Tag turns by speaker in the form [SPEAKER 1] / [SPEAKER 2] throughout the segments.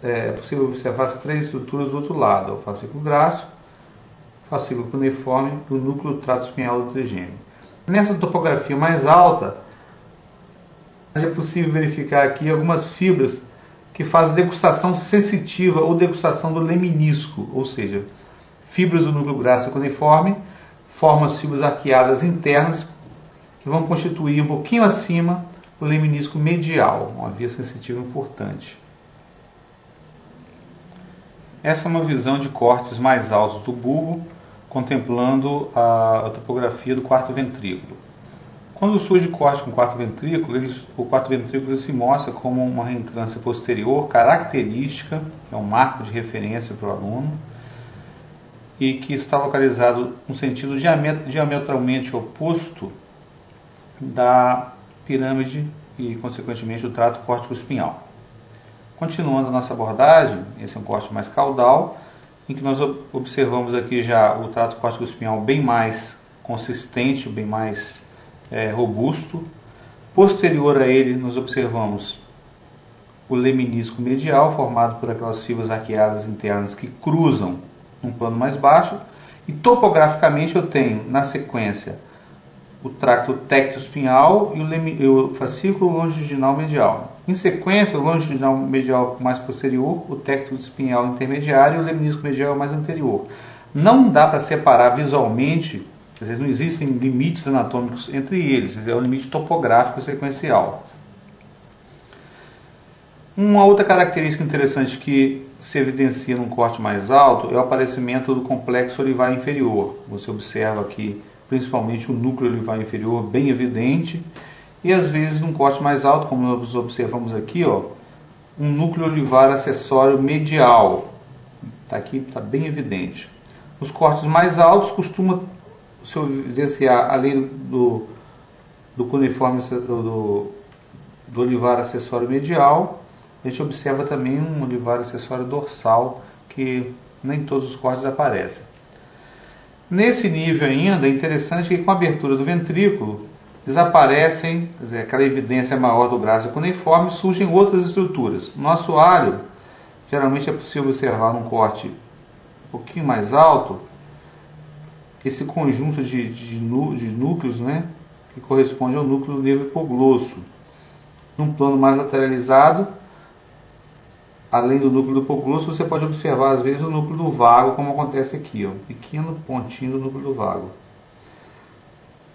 [SPEAKER 1] é possível observar as três estruturas do outro lado: o fascículo grácil, o fascículo cuneiforme e o núcleo trato espinhal do trigêmeo. Nessa topografia mais alta, é possível verificar aqui algumas fibras que fazem degustação sensitiva ou degustação do leminisco, ou seja, fibras do núcleo grácil cuneiforme formam as fibras arqueadas internas que vão constituir um pouquinho acima o leminisco medial, uma via sensitiva importante. Essa é uma visão de cortes mais altos do bulbo, contemplando a topografia do quarto ventrículo. Quando surge corte com o quarto ventrículo, o quarto ventrículo se mostra como uma reentrância posterior característica, é um marco de referência para o aluno, e que está localizado no sentido diametralmente oposto da pirâmide e, consequentemente, do trato córtico-espinhal. Continuando a nossa abordagem, esse é um corte mais caudal, em que nós observamos aqui já o trato córtico-espinhal bem mais consistente, bem mais robusto. Posterior a ele, nós observamos o leminisco medial, formado por aquelas fibras arqueadas internas que cruzam num plano mais baixo. E topograficamente eu tenho, na sequência, o tracto tecto-espinhal e o fascículo longitudinal medial. Em sequência, o longitudinal medial mais posterior, o tecto espinhal intermediário e o leminisco medial mais anterior. Não dá para separar visualmente, quer dizer, não existem limites anatômicos entre eles, é o limite topográfico sequencial. Uma outra característica interessante que se evidencia num corte mais alto é o aparecimento do complexo olivar inferior. Você observa aqui principalmente o núcleo olivar inferior bem evidente, e às vezes num corte mais alto, como nós observamos aqui, um núcleo olivar acessório medial. Aqui está bem evidente. Nos cortes mais altos costuma se evidenciar, além do cuneiforme do olivar acessório medial, a gente observa também um olivar acessório dorsal, que nem todos os cortes aparecem. Nesse nível ainda, é interessante que com a abertura do ventrículo desaparecem, quer dizer, aquela evidência maior do grácil cuneiforme, surgem outras estruturas. No assoalho, geralmente é possível observar num corte um pouquinho mais alto, esse conjunto de núcleos, que corresponde ao núcleo do nervo hipoglosso. Num plano mais lateralizado, além do núcleo do hipoglosso, você pode observar às vezes o núcleo do vago, como acontece aqui, um pequeno pontinho do núcleo do vago.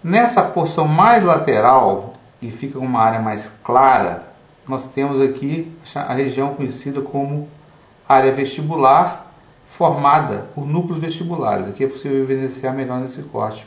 [SPEAKER 1] Nessa porção mais lateral, e fica uma área mais clara, nós temos aqui a região conhecida como área vestibular, formada por núcleos vestibulares. Aqui é possível evidenciar melhor nesse corte